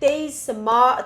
23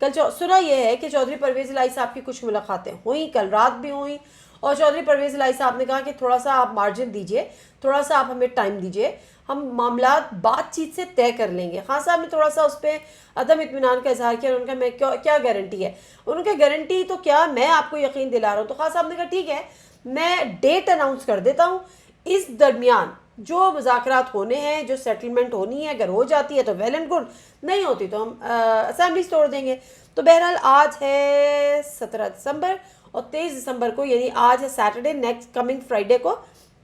سنا یہ ہے کہ چودھری پرویز الہی صاحب کی کچھ ملاقاتیں ہوئیں، کل رات بھی ہوئیں، اور چودھری پرویز الہی صاحب نے کہا کہ تھوڑا سا آپ مارجن دیجئے، تھوڑا سا آپ ہمیں ٹائم دیجئے، ہم معاملات بات چیت سے طے کر لیں گے۔ خان صاحب نے تھوڑا سا اس پہ عدم اطمینان کا اظہار کیا، ان کا میں کیا گارنٹی ہے؟ ان کا گارنٹی تو کیا، میں آپ کو یقین دلا رہا ہوں۔ تو خان صاحب نے کہا ٹھیک ہے، میں ڈیٹ اناؤنس کر دیتا ہوں، اس درمیان جو مذاکرات ہونے ہیں، جو سیٹلمنٹ ہونی ہے، اگر ہو جاتی ہے تو ویل اینڈ گڈ، نہیں ہوتی تو ہم اسمبلیز توڑ دیں گے۔ تو بہرحال آج ہے 17 دسمبر، اور 23 دسمبر کو، یعنی آج ہے سیٹرڈے، نیکسٹ کمنگ فرائیڈے کو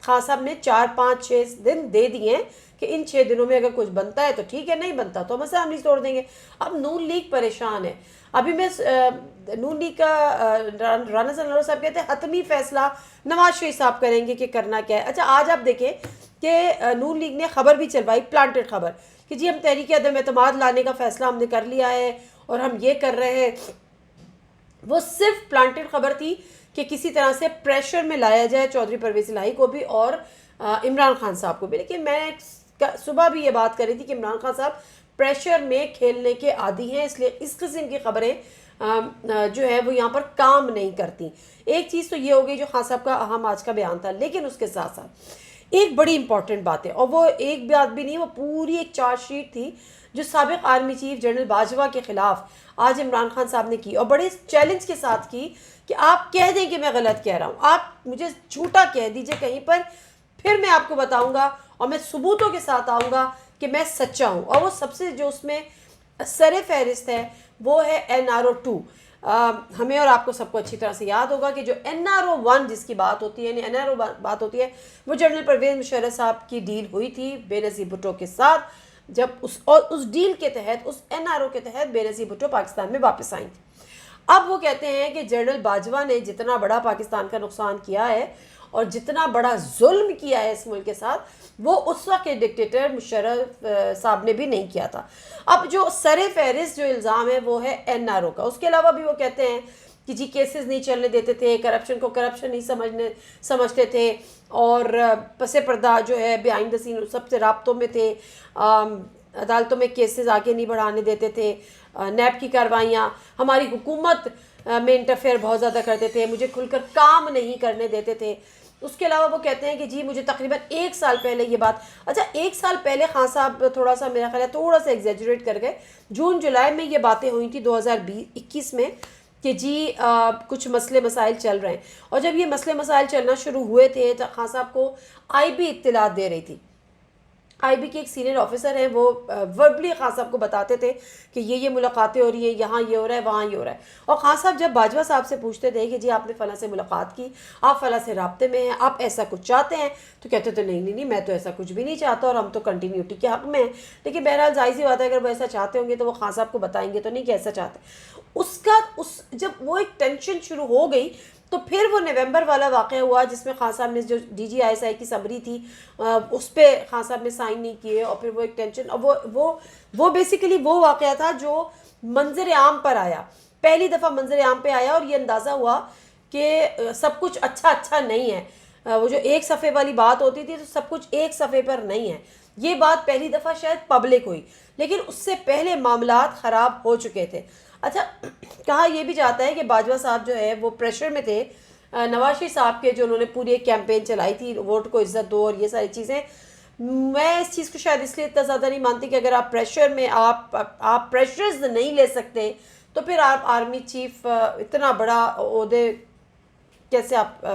خان صاحب نے 4 5 6 دن دے دیے ہیں کہ ان 6 دنوں میں اگر کچھ بنتا ہے تو ٹھیک ہے، نہیں بنتا تو ہم اسمبلیز توڑ دیں گے۔ اب نون لیگ پریشان ہے۔ ابھی میں نون لیگ کا رانا ثناءاللہ صاحب کہتے ہیں حتمی فیصلہ نواز شریف صاحب کریں گے کہ کرنا کیا ہے۔ اچھا آج آپ دیکھیں کہ نون لیگ نے خبر بھی چلوائی، پلانٹڈ خبر، کہ جی ہم تحریک عدم اعتماد لانے کا فیصلہ ہم نے کر لیا ہے اور ہم یہ کر رہے ہیں۔ وہ صرف پلانٹڈ خبر تھی کہ کسی طرح سے پریشر میں لایا جائے چودھری پرویز الہی کو بھی اور عمران خان صاحب کو بھی۔ لیکن میں صبح بھی یہ بات کر رہی تھی کہ عمران خان صاحب پریشر میں کھیلنے کے عادی ہیں، اس لیے اس قسم کی خبریں جو ہے وہ یہاں پر کام نہیں کرتی۔ ایک چیز تو یہ ہو گئی جو خان صاحب کا اہم آج کا بیان تھا، لیکن اس کے ساتھ ساتھ ایک بڑی امپورٹنٹ بات ہے، اور وہ ایک بات بھی نہیں، وہ پوری ایک چارج شیٹ تھی جو سابق آرمی چیف جنرل باجوہ کے خلاف آج عمران خان صاحب نے کی، اور بڑے چیلنج کے ساتھ کی کہ آپ کہہ دیں کہ میں غلط کہہ رہا ہوں، آپ مجھے جھوٹا کہہ دیجئے کہیں پر، پھر میں آپ کو بتاؤں گا اور میں ثبوتوں کے ساتھ آؤں گا کہ میں سچا ہوں۔ اور وہ سب سے جو اس میں سر فہرست ہے وہ ہے NRO 2۔ ہمیں اور آپ کو سب کو اچھی طرح سے یاد ہوگا کہ جو NRO 1 جس کی بات ہوتی ہے، یعنی NRO بات ہوتی ہے، وہ جنرل پرویز مشرف صاحب کی ڈیل ہوئی تھی بے نظیر بھٹو کے ساتھ، جب اس ڈیل کے تحت، اس NRO کے تحت بے نظیر بھٹو پاکستان میں واپس آئیں تھیں۔ اب وہ کہتے ہیں کہ جنرل باجوہ نے جتنا بڑا پاکستان کا نقصان کیا ہے اور جتنا بڑا ظلم کیا ہے اس ملک کے ساتھ، وہ اس وقت کے ڈکٹیٹر مشرف صاحب نے بھی نہیں کیا تھا۔ اب جو سر فہرست جو الزام ہے وہ ہے NRO کا۔ اس کے علاوہ بھی وہ کہتے ہیں کہ جی کیسز نہیں چلنے دیتے تھے، کرپشن کو کرپشن نہیں سمجھتے تھے، اور پس پردہ جو ہے بیہائنڈ دا سین سب سے رابطوں میں تھے، عدالتوں میں کیسز آگے نہیں بڑھانے دیتے تھے، نیب کی کاروائیاں، ہماری حکومت میں انٹرفیئر بہت زیادہ کرتے تھے، مجھے کھل کر کام نہیں کرنے دیتے تھے۔ اس کے علاوہ وہ کہتے ہیں کہ جی مجھے تقریباً 1 سال پہلے یہ بات، اچھا 1 سال پہلے خان صاحب تھوڑا سا میرا خیال ہے تھوڑا سا ایگزیجریٹ کر گئے، جون جولائی میں یہ باتیں ہوئی تھی 2021 میں کہ جی کچھ مسئلے مسائل چل رہے ہیں، اور جب یہ مسئلے مسائل چلنا شروع ہوئے تھے تو خان صاحب کو IB اطلاعات دے رہی تھی۔ IB کے ایک سینئر آفیسر ہیں، وہ وربلی خان صاحب کو بتاتے تھے کہ یہ ملاقاتیں ہو رہی ہیں، یہاں یہ ہو رہا ہے، وہاں یہ ہو رہا ہے، اور خان صاحب جب باجوہ صاحب سے پوچھتے تھے کہ جی آپ نے فلاں سے ملاقات کی، آپ فلاں سے رابطے میں ہیں، آپ ایسا کچھ چاہتے ہیں، تو کہتے تھے نہیں میں تو ایسا کچھ بھی نہیں چاہتا، اور ہم تو کنٹینیوٹی کے حق میں ہیں۔ لیکن بہرحال ظاہر سی بات ہے اگر وہ ایسا چاہتے ہوں گے تو وہ خان صاحب کو بتائیں گے تو نہیں کہ ایسا چاہتے۔ جب وہ ایک ٹینشن شروع ہو گئی تو پھر وہ نومبر والا واقعہ ہوا جس میں خان صاحب نے جو DGISI کی سمری تھی اس پہ خان صاحب نے سائن نہیں کیے، اور پھر وہ ایک ٹینشن، اور وہ بیسیکلی وہ واقعہ تھا جو منظر عام پر آیا، پہلی دفعہ منظر عام پہ آیا، اور یہ اندازہ ہوا کہ سب کچھ اچھا نہیں ہے۔ وہ جو ایک صفحے والی بات ہوتی تھی تو سب کچھ ایک صفحے پر نہیں ہے، یہ بات پہلی دفعہ شاید پبلک ہوئی، لیکن اس سے پہلے معاملات خراب ہو چکے تھے۔ اچھا کہا یہ بھی جاتا ہے کہ باجوہ صاحب جو ہے وہ پریشر میں تھے نواز شریف صاحب کے، جو انہوں نے پوری ایک کیمپین چلائی تھی ووٹ کو عزت دو اور یہ ساری چیزیں۔ میں اس چیز کو شاید اس لیے اتنا زیادہ نہیں مانتی کہ اگر آپ پریشر میں آپ پریشرز نہیں لے سکتے تو پھر آپ آرمی چیف اتنا بڑا عہدے کیسے آپ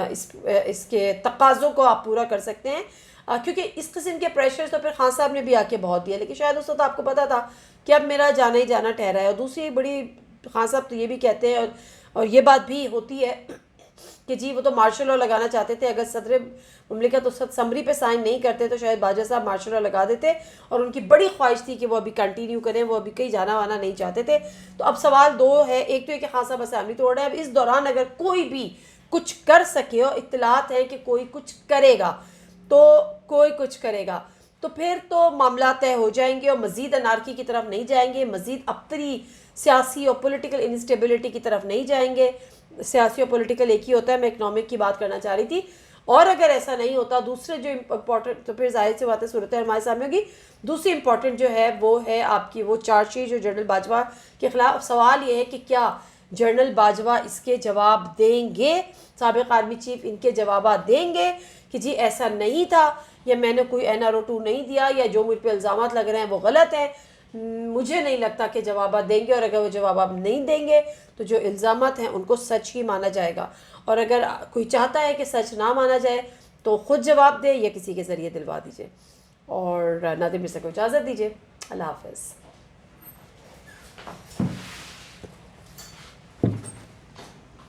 اس کے تقاضوں کو آپ پورا کر سکتے ہیں، کیونکہ اس قسم کے پریشرز تو پھر خان صاحب نے بھی آ کے بہت دیا، لیکن شاید اس وقت آپ کو پتا تھا کہ اب میرا جانا ہی جانا ٹھہرا ہے۔ اور دوسری بڑی خان صاحب تو یہ بھی کہتے ہیں، اور یہ بات بھی ہوتی ہے کہ جی وہ تو مارشل لا لگانا چاہتے تھے، اگر صدر مملکت اس سمری پہ سائن نہیں کرتے تو شاید باجوہ صاحب مارشل لا لگا دیتے، اور ان کی بڑی خواہش تھی کہ وہ ابھی کنٹینیو کریں، وہ ابھی کہیں جانا وانا نہیں چاہتے تھے۔ تو اب سوال 2 ہے، ایک تو یہ کہ خان صاحب اسمبلی توڑ رہے ہیں، اب اس دوران اگر کوئی بھی کچھ کر سکے، اور اطلاعات ہے کہ کوئی کچھ کرے گا تو کوئی کچھ کرے گا، تو پھر تو معاملات طے ہو جائیں گے، اور مزید انارکی کی طرف نہیں جائیں گے، مزید ابتری سیاسی اور پولیٹیکل انسٹیبلٹی کی طرف نہیں جائیں گے۔ سیاسی اور پولیٹیکل ایک ہی ہوتا ہے، میں اکنامک کی بات کرنا چاہ رہی تھی۔ اور اگر ایسا نہیں ہوتا دوسرے جو امپورٹنٹ، تو پھر ظاہر سی بات ہے صورت ہمارے سامنے ہوگی. دوسری امپورٹنٹ جو ہے وہ ہے آپ کی وہ چارج شیٹ جو جنرل باجوہ کے خلاف. سوال یہ ہے کہ کیا جنرل باجوہ اس کے جواب دیں گے، سابق آرمی چیف ان کے جوابات دیں گے کہ جی ایسا نہیں تھا، یا میں نے کوئی NRO2 نہیں دیا، یا جو مجھ پہ الزامات لگ رہے ہیں وہ غلط ہیں. مجھے نہیں لگتا کہ جوابات دیں گے، اور اگر وہ جوابات نہیں دیں گے تو جو الزامات ہیں ان کو سچ ہی مانا جائے گا. اور اگر کوئی چاہتا ہے کہ سچ نہ مانا جائے تو خود جواب دے یا کسی کے ذریعے دلوا دیجیے. اور ناظرین سے کو اجازت دیجیے. اللہ حافظ.